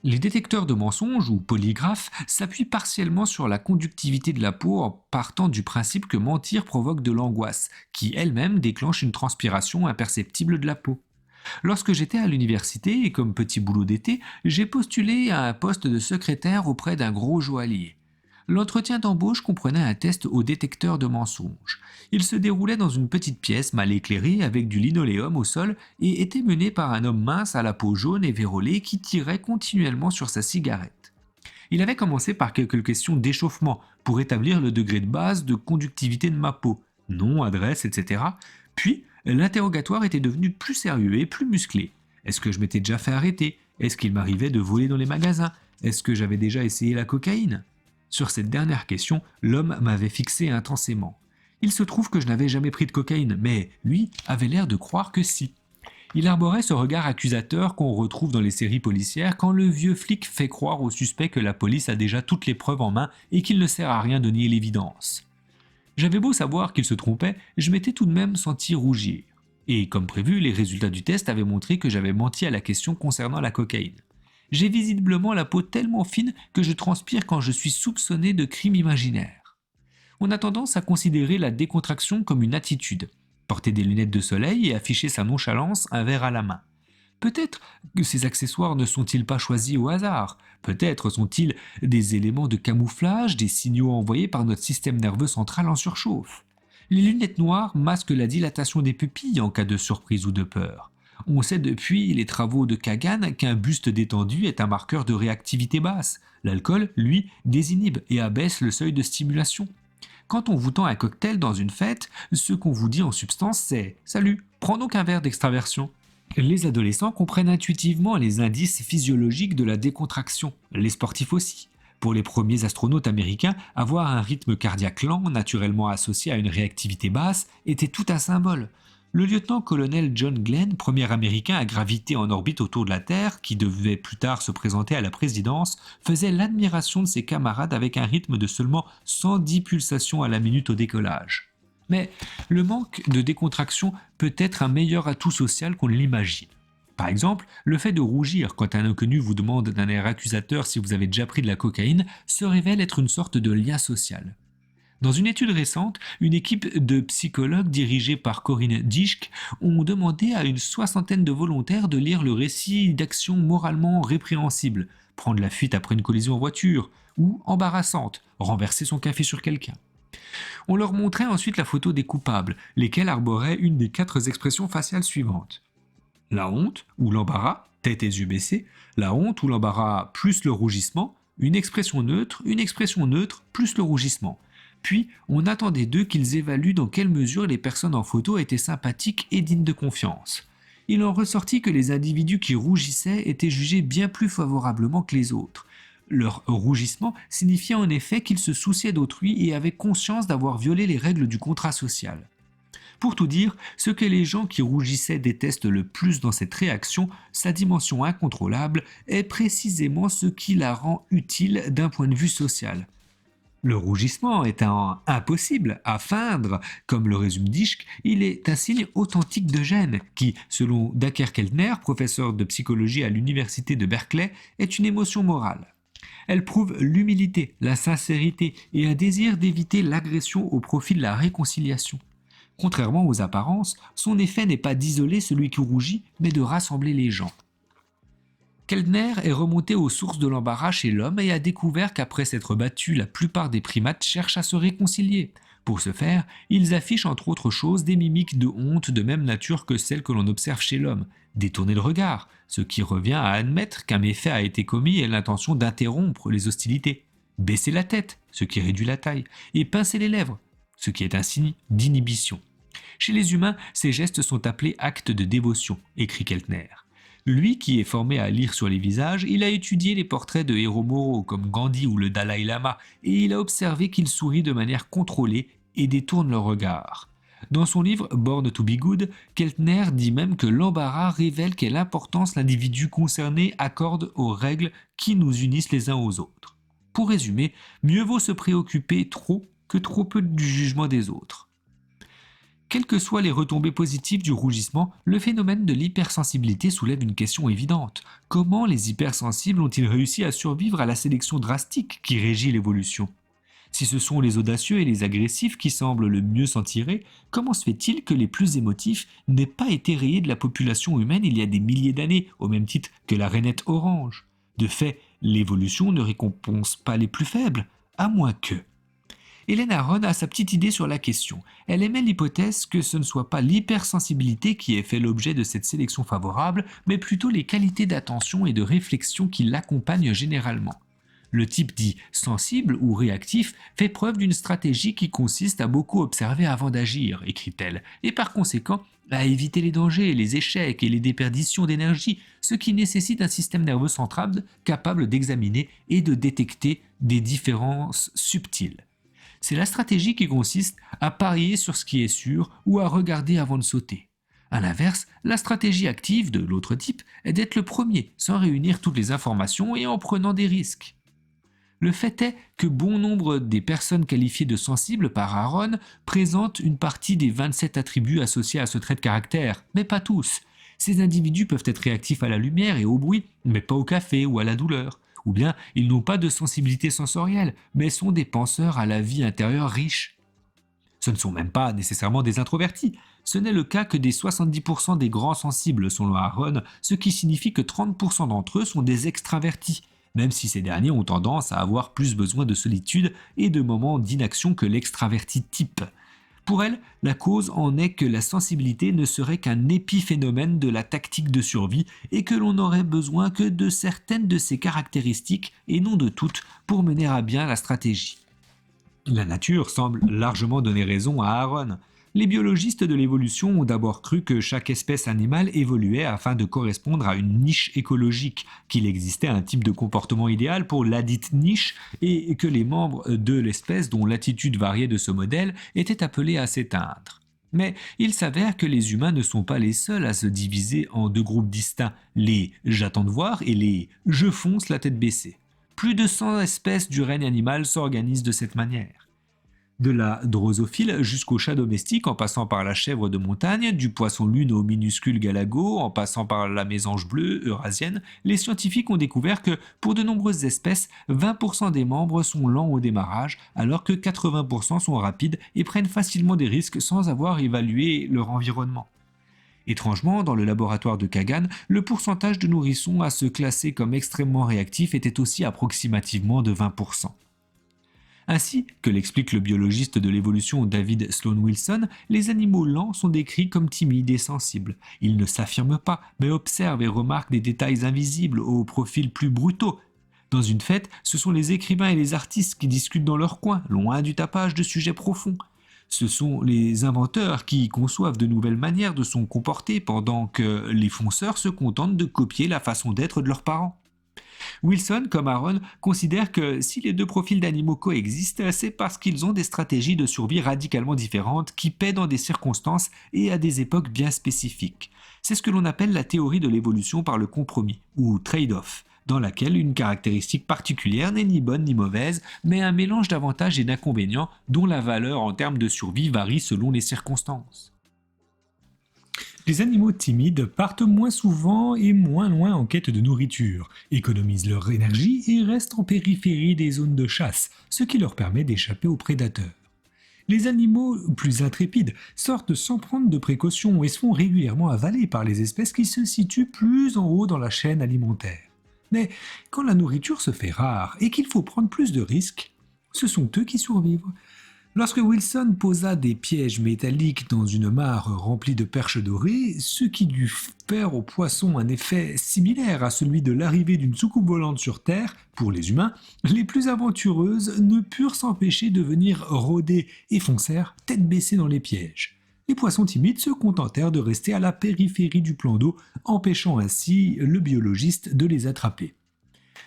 Les détecteurs de mensonges ou polygraphes s'appuient partiellement sur la conductivité de la peau en partant du principe que mentir provoque de l'angoisse, qui elle-même déclenche une transpiration imperceptible de la peau. Lorsque j'étais à l'université et comme petit boulot d'été, j'ai postulé à un poste de secrétaire auprès d'un gros joaillier. L'entretien d'embauche comprenait un test au détecteur de mensonges. Il se déroulait dans une petite pièce mal éclairée avec du linoléum au sol et était mené par un homme mince à la peau jaune et vérolée qui tirait continuellement sur sa cigarette. Il avait commencé par quelques questions d'échauffement pour établir le degré de base de conductivité de ma peau, nom, adresse, etc. Puis, l'interrogatoire était devenu plus sérieux et plus musclé. Est-ce que je m'étais déjà fait arrêter? Est-ce qu'il m'arrivait de voler dans les magasins? Est-ce que j'avais déjà essayé la cocaïne? Sur cette dernière question, l'homme m'avait fixé intensément. Il se trouve que je n'avais jamais pris de cocaïne, mais lui avait l'air de croire que si. Il arborait ce regard accusateur qu'on retrouve dans les séries policières quand le vieux flic fait croire au suspect que la police a déjà toutes les preuves en main et qu'il ne sert à rien de nier l'évidence. J'avais beau savoir qu'il se trompait, je m'étais tout de même senti rougir. Et comme prévu, les résultats du test avaient montré que j'avais menti à la question concernant la cocaïne. J'ai visiblement la peau tellement fine que je transpire quand je suis soupçonné de crime imaginaire. On a tendance à considérer la décontraction comme une attitude. Porter des lunettes de soleil et afficher sa nonchalance, un verre à la main. Peut-être que ces accessoires ne sont-ils pas choisis au hasard. Peut-être sont-ils des éléments de camouflage, des signaux envoyés par notre système nerveux central en surchauffe. Les lunettes noires masquent la dilatation des pupilles en cas de surprise ou de peur. On sait depuis les travaux de Kagan qu'un buste détendu est un marqueur de réactivité basse. L'alcool, lui, désinhibe et abaisse le seuil de stimulation. Quand on vous tend un cocktail dans une fête, ce qu'on vous dit en substance c'est « Salut, prends donc un verre d'extraversion ». Les adolescents comprennent intuitivement les indices physiologiques de la décontraction, les sportifs aussi. Pour les premiers astronautes américains, avoir un rythme cardiaque lent, naturellement associé à une réactivité basse, était tout un symbole. Le lieutenant-colonel John Glenn, premier Américain à graviter en orbite autour de la Terre, qui devait plus tard se présenter à la présidence, faisait l'admiration de ses camarades avec un rythme de seulement 110 pulsations à la minute au décollage. Mais le manque de décontraction peut être un meilleur atout social qu'on ne l'imagine. Par exemple, le fait de rougir quand un inconnu vous demande d'un air accusateur si vous avez déjà pris de la cocaïne se révèle être une sorte de lien social. Dans une étude récente, une équipe de psychologues dirigée par Corinne Dischke ont demandé à une soixantaine de volontaires de lire le récit d'actions moralement répréhensibles, prendre la fuite après une collision en voiture, ou embarrassante, renverser son café sur quelqu'un. On leur montrait ensuite la photo des coupables, lesquels arboraient une des 4 expressions faciales suivantes. La honte ou l'embarras, tête et yeux baissés, la honte ou l'embarras plus le rougissement, une expression neutre plus le rougissement. Puis, on attendait d'eux qu'ils évaluent dans quelle mesure les personnes en photo étaient sympathiques et dignes de confiance. Il en ressortit que les individus qui rougissaient étaient jugés bien plus favorablement que les autres. Leur rougissement signifiait en effet qu'ils se souciaient d'autrui et avaient conscience d'avoir violé les règles du contrat social. Pour tout dire, ce que les gens qui rougissaient détestent le plus dans cette réaction, sa dimension incontrôlable, est précisément ce qui la rend utile d'un point de vue social. Le rougissement étant impossible à feindre, comme le résume Dischke, il est un signe authentique de gêne qui, selon Dacher Keltner, professeur de psychologie à l'université de Berkeley, est une émotion morale. Elle prouve l'humilité, la sincérité et un désir d'éviter l'agression au profit de la réconciliation. Contrairement aux apparences, son effet n'est pas d'isoler celui qui rougit, mais de rassembler les gens. Keltner est remonté aux sources de l'embarras chez l'homme et a découvert qu'après s'être battus, la plupart des primates cherchent à se réconcilier. Pour ce faire, ils affichent entre autres choses des mimiques de honte de même nature que celles que l'on observe chez l'homme. Détourner le regard, ce qui revient à admettre qu'un méfait a été commis et l'intention d'interrompre les hostilités. Baisser la tête, ce qui réduit la taille. Et pincer les lèvres, ce qui est un signe d'inhibition. Chez les humains, ces gestes sont appelés actes de dévotion, écrit Keltner. Lui, qui est formé à lire sur les visages, il a étudié les portraits de héros moraux comme Gandhi ou le Dalai Lama et il a observé qu'ils sourient de manière contrôlée et détournent leur regard. Dans son livre Born to be Good, Keltner dit même que l'embarras révèle quelle importance l'individu concerné accorde aux règles qui nous unissent les uns aux autres. Pour résumer, mieux vaut se préoccuper trop que trop peu du jugement des autres. Quelles que soient les retombées positives du rougissement, le phénomène de l'hypersensibilité soulève une question évidente. Comment les hypersensibles ont-ils réussi à survivre à la sélection drastique qui régit l'évolution ? Si ce sont les audacieux et les agressifs qui semblent le mieux s'en tirer, comment se fait-il que les plus émotifs n'aient pas été rayés de la population humaine il y a des milliers d'années, au même titre que la rainette orange ? De fait, l'évolution ne récompense pas les plus faibles, à moins que... Hélène Aron a sa petite idée sur la question. Elle émet l'hypothèse que ce ne soit pas l'hypersensibilité qui ait fait l'objet de cette sélection favorable, mais plutôt les qualités d'attention et de réflexion qui l'accompagnent généralement. Le type dit sensible ou réactif fait preuve d'une stratégie qui consiste à beaucoup observer avant d'agir, écrit-elle, et par conséquent à éviter les dangers, les échecs et les déperditions d'énergie, ce qui nécessite un système nerveux central capable d'examiner et de détecter des différences subtiles. C'est la stratégie qui consiste à parier sur ce qui est sûr ou à regarder avant de sauter. A l'inverse, la stratégie active de l'autre type est d'être le premier, sans réunir toutes les informations et en prenant des risques. Le fait est que bon nombre des personnes qualifiées de sensibles par Aron présentent une partie des 27 attributs associés à ce trait de caractère, mais pas tous. Ces individus peuvent être réactifs à la lumière et au bruit, mais pas au café ou à la douleur. Ou bien ils n'ont pas de sensibilité sensorielle, mais sont des penseurs à la vie intérieure riche. Ce ne sont même pas nécessairement des introvertis. Ce n'est le cas que des 70% des grands sensibles selon Aron, ce qui signifie que 30% d'entre eux sont des extravertis, même si ces derniers ont tendance à avoir plus besoin de solitude et de moments d'inaction que l'extraverti type. Pour elle, la cause en est que la sensibilité ne serait qu'un épiphénomène de la tactique de survie et que l'on n'aurait besoin que de certaines de ces caractéristiques et non de toutes pour mener à bien la stratégie. La nature semble largement donner raison à Aron. Les biologistes de l'évolution ont d'abord cru que chaque espèce animale évoluait afin de correspondre à une niche écologique, qu'il existait un type de comportement idéal pour ladite niche et que les membres de l'espèce dont l'attitude variait de ce modèle étaient appelés à s'éteindre. Mais il s'avère que les humains ne sont pas les seuls à se diviser en deux groupes distincts, les j'attends de voir et les je fonce la tête baissée. Plus de 100 espèces du règne animal s'organisent de cette manière. De la drosophile jusqu'au chat domestique, en passant par la chèvre de montagne, du poisson lune au minuscule galago, en passant par la mésange bleue eurasienne, les scientifiques ont découvert que, pour de nombreuses espèces, 20% des membres sont lents au démarrage, alors que 80% sont rapides et prennent facilement des risques sans avoir évalué leur environnement. Étrangement, dans le laboratoire de Kagan, le pourcentage de nourrissons à se classer comme extrêmement réactifs était aussi approximativement de 20%. Ainsi que l'explique le biologiste de l'évolution David Sloan Wilson, les animaux lents sont décrits comme timides et sensibles. Ils ne s'affirment pas, mais observent et remarquent des détails invisibles aux profils plus brutaux. Dans une fête, ce sont les écrivains et les artistes qui discutent dans leur coin, loin du tapage de sujets profonds. Ce sont les inventeurs qui conçoivent de nouvelles manières de se comporter pendant que les fonceurs se contentent de copier la façon d'être de leurs parents. Wilson, comme Aaron, considère que si les deux profils d'animaux coexistent, c'est parce qu'ils ont des stratégies de survie radicalement différentes qui paient dans des circonstances et à des époques bien spécifiques. C'est ce que l'on appelle la théorie de l'évolution par le compromis, ou trade-off, dans laquelle une caractéristique particulière n'est ni bonne ni mauvaise, mais un mélange d'avantages et d'inconvénients dont la valeur en termes de survie varie selon les circonstances. Les animaux timides partent moins souvent et moins loin en quête de nourriture, économisent leur énergie et restent en périphérie des zones de chasse, ce qui leur permet d'échapper aux prédateurs. Les animaux plus intrépides sortent sans prendre de précautions et se font régulièrement avaler par les espèces qui se situent plus en haut dans la chaîne alimentaire. Mais quand la nourriture se fait rare et qu'il faut prendre plus de risques, ce sont eux qui survivent. Lorsque Wilson posa des pièges métalliques dans une mare remplie de perches dorées, ce qui dut faire aux poissons un effet similaire à celui de l'arrivée d'une soucoupe volante sur Terre, pour les humains, les plus aventureuses ne purent s'empêcher de venir rôder et foncèrent tête baissée dans les pièges. Les poissons timides se contentèrent de rester à la périphérie du plan d'eau, empêchant ainsi le biologiste de les attraper.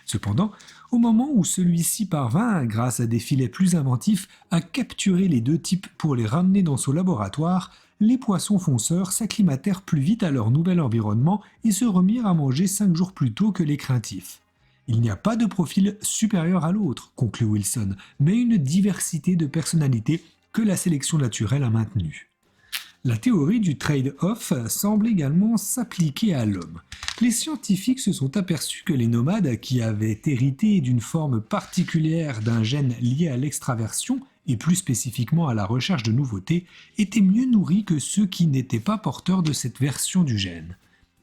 Cependant, au moment où celui-ci parvint, grâce à des filets plus inventifs, à capturer les deux types pour les ramener dans son laboratoire, les poissons fonceurs s'acclimatèrent plus vite à leur nouvel environnement et se remirent à manger 5 jours plus tôt que les craintifs. Il n'y a pas de profil supérieur à l'autre, conclut Wilson, mais une diversité de personnalités que la sélection naturelle a maintenue. La théorie du trade-off semble également s'appliquer à l'homme. Les scientifiques se sont aperçus que les nomades qui avaient hérité d'une forme particulière d'un gène lié à l'extraversion, et plus spécifiquement à la recherche de nouveautés, étaient mieux nourris que ceux qui n'étaient pas porteurs de cette version du gène.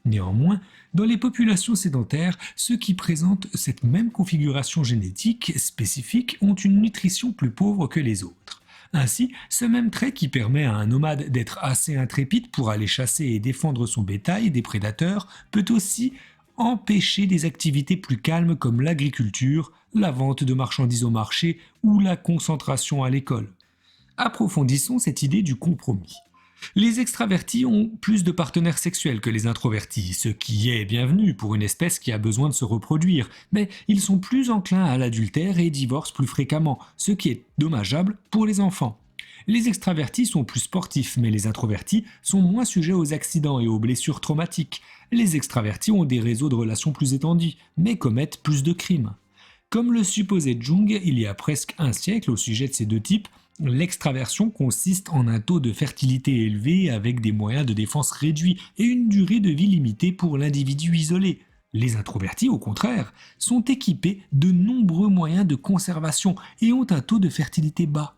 Néanmoins, dans les populations sédentaires, ceux qui présentent cette même configuration génétique spécifique ont une nutrition plus pauvre que les autres. Ainsi, ce même trait qui permet à un nomade d'être assez intrépide pour aller chasser et défendre son bétail des prédateurs peut aussi empêcher des activités plus calmes comme l'agriculture, la vente de marchandises au marché ou la concentration à l'école. Approfondissons cette idée du compromis. Les extravertis ont plus de partenaires sexuels que les introvertis, ce qui est bienvenu pour une espèce qui a besoin de se reproduire, mais ils sont plus enclins à l'adultère et divorcent plus fréquemment, ce qui est dommageable pour les enfants. Les extravertis sont plus sportifs, mais les introvertis sont moins sujets aux accidents et aux blessures traumatiques. Les extravertis ont des réseaux de relations plus étendus, mais commettent plus de crimes. Comme le supposait Jung il y a presque un siècle au sujet de ces deux types, l'extraversion consiste en un taux de fertilité élevé avec des moyens de défense réduits et une durée de vie limitée pour l'individu isolé. Les introvertis, au contraire, sont équipés de nombreux moyens de conservation et ont un taux de fertilité bas.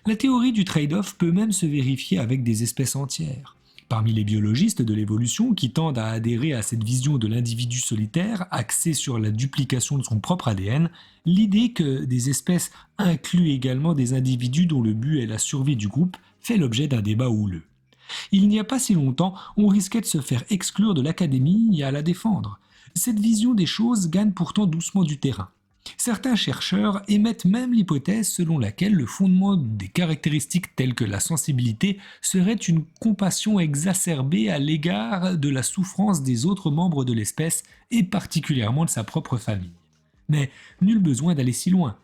La théorie du trade-off peut même se vérifier avec des espèces entières. Parmi les biologistes de l'évolution qui tendent à adhérer à cette vision de l'individu solitaire axée sur la duplication de son propre ADN, l'idée que des espèces incluent également des individus dont le but est la survie du groupe fait l'objet d'un débat houleux. Il n'y a pas si longtemps, on risquait de se faire exclure de l'académie et à la défendre. Cette vision des choses gagne pourtant doucement du terrain. Certains chercheurs émettent même l'hypothèse selon laquelle le fondement des caractéristiques telles que la sensibilité serait une compassion exacerbée à l'égard de la souffrance des autres membres de l'espèce et particulièrement de sa propre famille. Mais nul besoin d'aller si loin.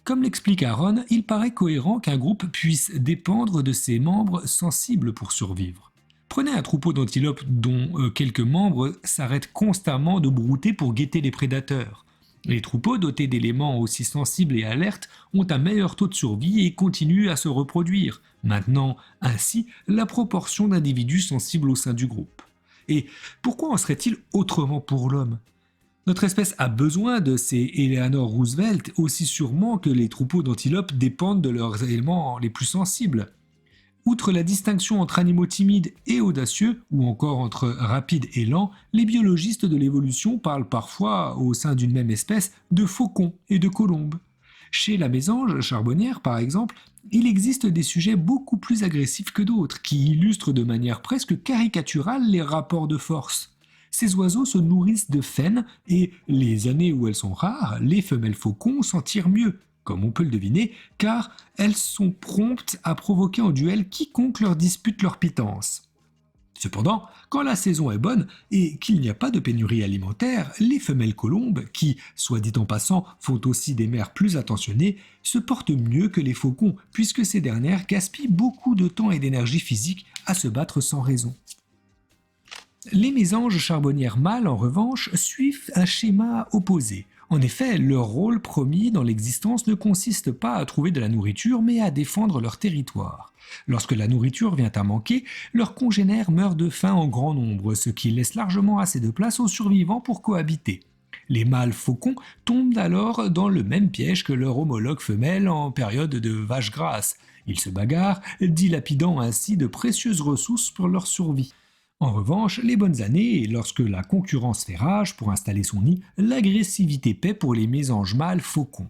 Comme l'explique Aaron, il paraît cohérent qu'un groupe puisse dépendre de ses membres sensibles pour survivre. Prenez un troupeau d'antilopes dont quelques membres s'arrêtent constamment de brouter pour guetter les prédateurs. Les troupeaux dotés d'éléments aussi sensibles et alertes ont un meilleur taux de survie et continuent à se reproduire, maintenant ainsi la proportion d'individus sensibles au sein du groupe. Et pourquoi en serait-il autrement pour l'homme ? Notre espèce a besoin de ces Eleanor Roosevelt aussi sûrement que les troupeaux d'antilopes dépendent de leurs éléments les plus sensibles. Outre la distinction entre animaux timides et audacieux, ou encore entre rapides et lents, les biologistes de l'évolution parlent parfois, au sein d'une même espèce, de faucons et de colombes. Chez la mésange charbonnière, par exemple, il existe des sujets beaucoup plus agressifs que d'autres, qui illustrent de manière presque caricaturale les rapports de force. Ces oiseaux se nourrissent de faine et, les années où elles sont rares, les femelles faucons s'en tirent mieux, comme on peut le deviner, car elles sont promptes à provoquer en duel quiconque leur dispute leur pitance. Cependant, quand la saison est bonne et qu'il n'y a pas de pénurie alimentaire, les femelles colombes, qui, soit dit en passant, font aussi des mères plus attentionnées, se portent mieux que les faucons, puisque ces dernières gaspillent beaucoup de temps et d'énergie physique à se battre sans raison. Les mésanges charbonnières mâles, en revanche, suivent un schéma opposé. En effet, leur rôle premier dans l'existence ne consiste pas à trouver de la nourriture, mais à défendre leur territoire. Lorsque la nourriture vient à manquer, leurs congénères meurent de faim en grand nombre, ce qui laisse largement assez de place aux survivants pour cohabiter. Les mâles faucons tombent alors dans le même piège que leurs homologues femelles en période de vache grasse. Ils se bagarrent, dilapidant ainsi de précieuses ressources pour leur survie. En revanche, les bonnes années, lorsque la concurrence fait rage pour installer son nid, l'agressivité paie pour les mésanges mâles faucons.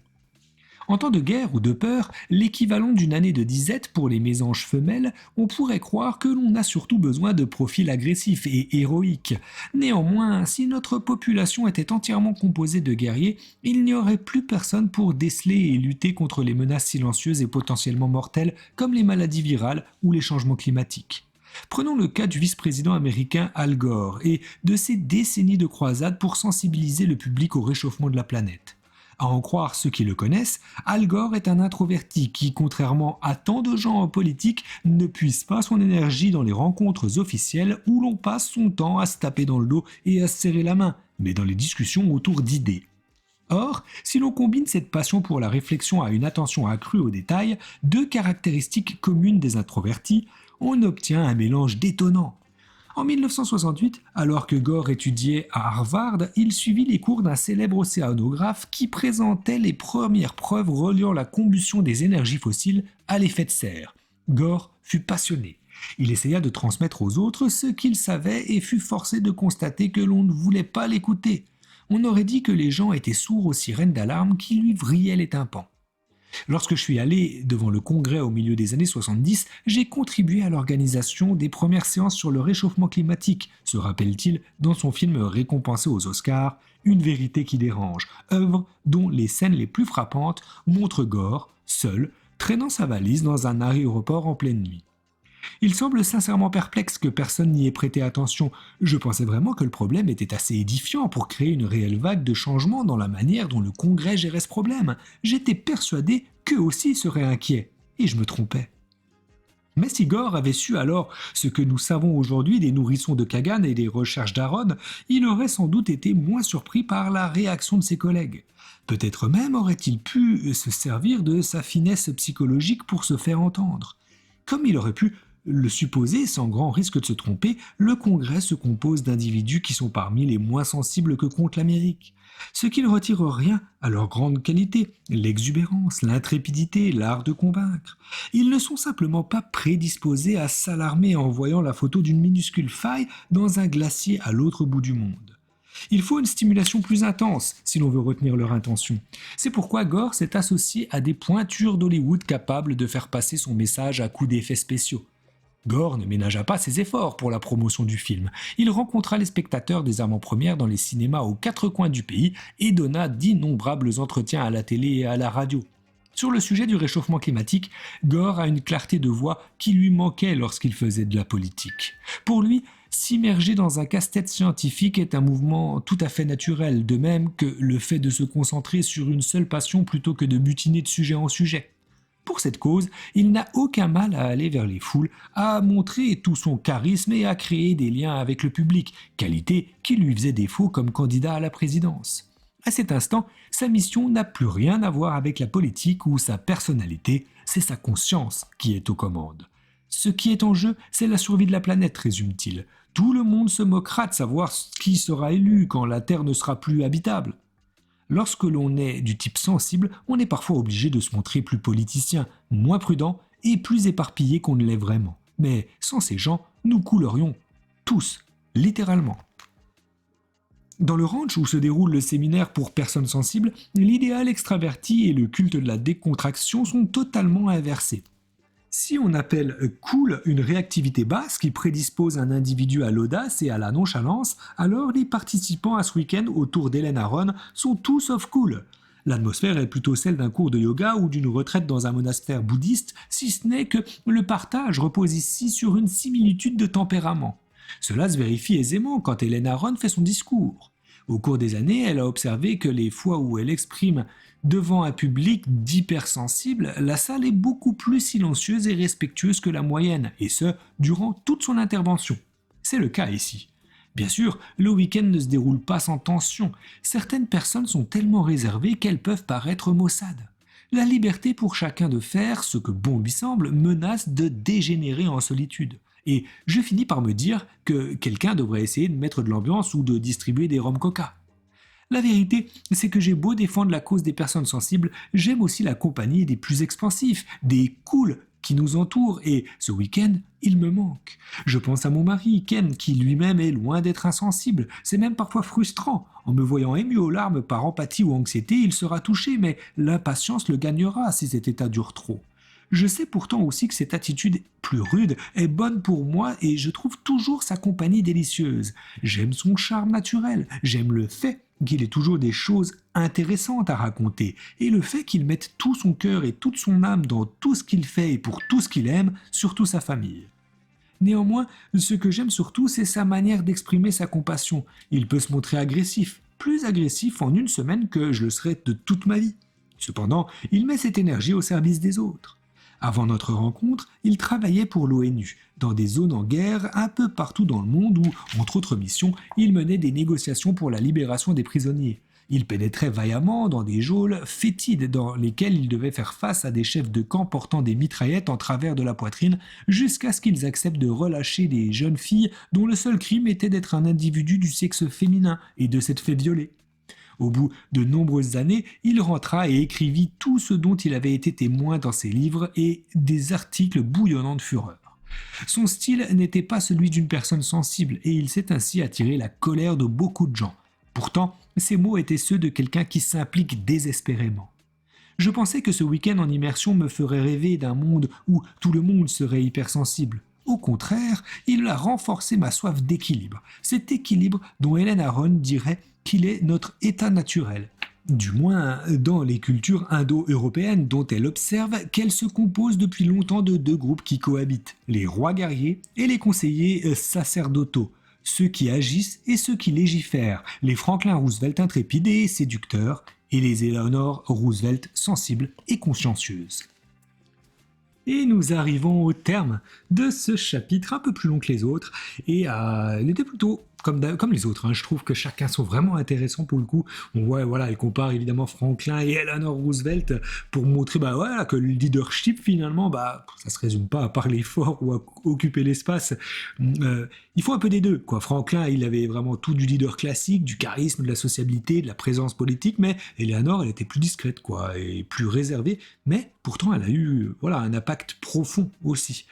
En temps de guerre ou de peur, l'équivalent d'une année de disette pour les mésanges femelles, on pourrait croire que l'on a surtout besoin de profils agressifs et héroïques. Néanmoins, si notre population était entièrement composée de guerriers, il n'y aurait plus personne pour déceler et lutter contre les menaces silencieuses et potentiellement mortelles comme les maladies virales ou les changements climatiques. Prenons le cas du vice-président américain Al Gore et de ses décennies de croisades pour sensibiliser le public au réchauffement de la planète. À en croire ceux qui le connaissent, Al Gore est un introverti qui, contrairement à tant de gens en politique, ne puise pas son énergie dans les rencontres officielles où l'on passe son temps à se taper dans le dos et à se serrer la main, mais dans les discussions autour d'idées. Or, si l'on combine cette passion pour la réflexion à une attention accrue aux détails, deux caractéristiques communes des introvertis, on obtient un mélange détonnant. En 1968, alors que Gore étudiait à Harvard, il suivit les cours d'un célèbre océanographe qui présentait les premières preuves reliant la combustion des énergies fossiles à l'effet de serre. Gore fut passionné. Il essaya de transmettre aux autres ce qu'il savait et fut forcé de constater que l'on ne voulait pas l'écouter. On aurait dit que les gens étaient sourds aux sirènes d'alarme qui lui vrillaient les tympans. Lorsque je suis allé devant le Congrès au milieu des années 70, j'ai contribué à l'organisation des premières séances sur le réchauffement climatique, se rappelle-t-il dans son film récompensé aux Oscars, Une vérité qui dérange, œuvre dont les scènes les plus frappantes montrent Gore, seul, traînant sa valise dans un aéroport en pleine nuit. Il semble sincèrement perplexe que personne n'y ait prêté attention. Je pensais vraiment que le problème était assez édifiant pour créer une réelle vague de changement dans la manière dont le Congrès gérait ce problème. J'étais persuadé qu'eux aussi seraient inquiets. Et je me trompais. Mais si Gore avait su alors ce que nous savons aujourd'hui des nourrissons de Kagan et des recherches d'Aaron, il aurait sans doute été moins surpris par la réaction de ses collègues. Peut-être même aurait-il pu se servir de sa finesse psychologique pour se faire entendre. Comme il aurait pu le supposer sans grand risque de se tromper, le Congrès se compose d'individus qui sont parmi les moins sensibles que compte l'Amérique. Ce qui ne retire rien à leur grande qualité, l'exubérance, l'intrépidité, l'art de convaincre. Ils ne sont simplement pas prédisposés à s'alarmer en voyant la photo d'une minuscule faille dans un glacier à l'autre bout du monde. Il faut une stimulation plus intense si l'on veut retenir leur intention. C'est pourquoi Gore s'est associé à des pointures d'Hollywood capables de faire passer son message à coups d'effets spéciaux. Gore ne ménagea pas ses efforts pour la promotion du film. Il rencontra les spectateurs des avant-premières dans les cinémas aux quatre coins du pays et donna d'innombrables entretiens à la télé et à la radio. Sur le sujet du réchauffement climatique, Gore a une clarté de voix qui lui manquait lorsqu'il faisait de la politique. Pour lui, S'immerger dans un casse-tête scientifique est un mouvement tout à fait naturel, de même que le fait de se concentrer sur une seule passion plutôt que de butiner de sujet en sujet. Pour cette cause, il n'a aucun mal à aller vers les foules, à montrer tout son charisme et à créer des liens avec le public, qualité qui lui faisait défaut comme candidat à la présidence. À cet instant, sa mission n'a plus rien à voir avec la politique ou sa personnalité, c'est sa conscience qui est aux commandes. Ce qui est en jeu, c'est la survie de la planète, résume-t-il. Tout le monde se moquera de savoir qui sera élu quand la Terre ne sera plus habitable. Lorsque l'on est du type sensible, on est parfois obligé de se montrer plus politicien, moins prudent et plus éparpillé qu'on ne l'est vraiment. Mais sans ces gens, nous coulerions tous, littéralement. Dans le ranch où se déroule le séminaire pour personnes sensibles, l'idéal extraverti et le culte de la décontraction sont totalement inversés. Si on appelle cool une réactivité basse qui prédispose un individu à l'audace et à la nonchalance, alors les participants à ce week-end autour d'Hélène Aron sont tout sauf cool. L'atmosphère est plutôt celle d'un cours de yoga ou d'une retraite dans un monastère bouddhiste, si ce n'est que le partage repose ici sur une similitude de tempérament. Cela se vérifie aisément quand Hélène Aron fait son discours. Au cours des années, elle a observé que les fois où elle exprime devant un public d'hypersensibles, la salle est beaucoup plus silencieuse et respectueuse que la moyenne, et ce, durant toute son intervention. C'est le cas ici. Bien sûr, le week-end ne se déroule pas sans tension. Certaines personnes sont tellement réservées qu'elles peuvent paraître maussades. La liberté pour chacun de faire ce que bon lui semble menace de dégénérer en solitude. Et je finis par me dire que quelqu'un devrait essayer de mettre de l'ambiance ou de distribuer des rhum coca. La vérité, c'est que j'ai beau défendre la cause des personnes sensibles, j'aime aussi la compagnie des plus expansifs, des cools qui nous entourent, et ce week-end, il me manque. Je pense à mon mari, Ken, qui lui-même est loin d'être insensible. C'est même parfois frustrant. En me voyant ému aux larmes par empathie ou anxiété, il sera touché, mais l'impatience le gagnera si cet état dure trop. Je sais pourtant aussi que cette attitude plus rude est bonne pour moi et je trouve toujours sa compagnie délicieuse. J'aime son charme naturel, j'aime le fait qu'il ait toujours des choses intéressantes à raconter et le fait qu'il mette tout son cœur et toute son âme dans tout ce qu'il fait et pour tout ce qu'il aime, surtout sa famille. Néanmoins, ce que j'aime surtout, c'est sa manière d'exprimer sa compassion. Il peut se montrer agressif, plus agressif en une semaine que je le serais de toute ma vie. Cependant, il met cette énergie au service des autres. Avant notre rencontre, il travaillait pour l'ONU, dans des zones en guerre un peu partout dans le monde où, entre autres missions, il menait des négociations pour la libération des prisonniers. Il pénétrait vaillamment dans des geôles fétides dans lesquelles il devait faire face à des chefs de camp portant des mitraillettes en travers de la poitrine jusqu'à ce qu'ils acceptent de relâcher des jeunes filles dont le seul crime était d'être un individu du sexe féminin et de s'être fait violer. Au bout de nombreuses années, il rentra et écrivit tout ce dont il avait été témoin dans ses livres et des articles bouillonnants de fureur. Son style n'était pas celui d'une personne sensible et il s'est ainsi attiré la colère de beaucoup de gens. Pourtant, ses mots étaient ceux de quelqu'un qui s'implique désespérément. Je pensais que ce week-end en immersion me ferait rêver d'un monde où tout le monde serait hypersensible. Au contraire, il a renforcé ma soif d'équilibre. Cet équilibre dont Hélène Aron dirait qu'il est notre état naturel. Du moins dans les cultures indo-européennes dont elle observe qu'elles se composent depuis longtemps de deux groupes qui cohabitent, les rois guerriers et les conseillers sacerdotaux, ceux qui agissent et ceux qui légifèrent, les Franklin Roosevelt intrépides et séducteurs, et les Eleanor Roosevelt sensibles et consciencieuses. Et nous arrivons au terme de ce chapitre un peu plus long que les autres, et il était plutôt comme les autres, hein. Je trouve que chacun sont vraiment intéressants pour le coup. On voit, voilà, elle compare évidemment Franklin et Eleanor Roosevelt pour montrer que le leadership finalement, ça se résume pas à parler fort ou à occuper l'espace. Il faut un peu des deux, quoi. Franklin, il avait vraiment tout du leader classique, du charisme, de la sociabilité, de la présence politique, mais Eleanor, elle était plus discrète, quoi, et plus réservée, mais pourtant elle a eu, un impact profond aussi.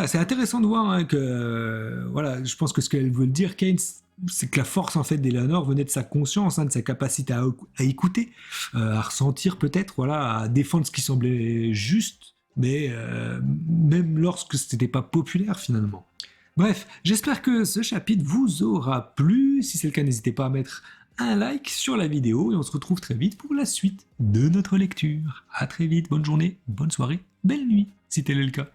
C'est intéressant de voir que, je pense que ce qu'elle veut dire, Keynes, c'est que la force en fait d'Eleanor venait de sa conscience, de sa capacité à écouter, à ressentir peut-être, à défendre ce qui semblait juste, mais même lorsque ce n'était pas populaire finalement. Bref, j'espère que ce chapitre vous aura plu. Si c'est le cas, n'hésitez pas à mettre un like sur la vidéo et on se retrouve très vite pour la suite de notre lecture. À très vite, bonne journée, bonne soirée, belle nuit, si tel est le cas.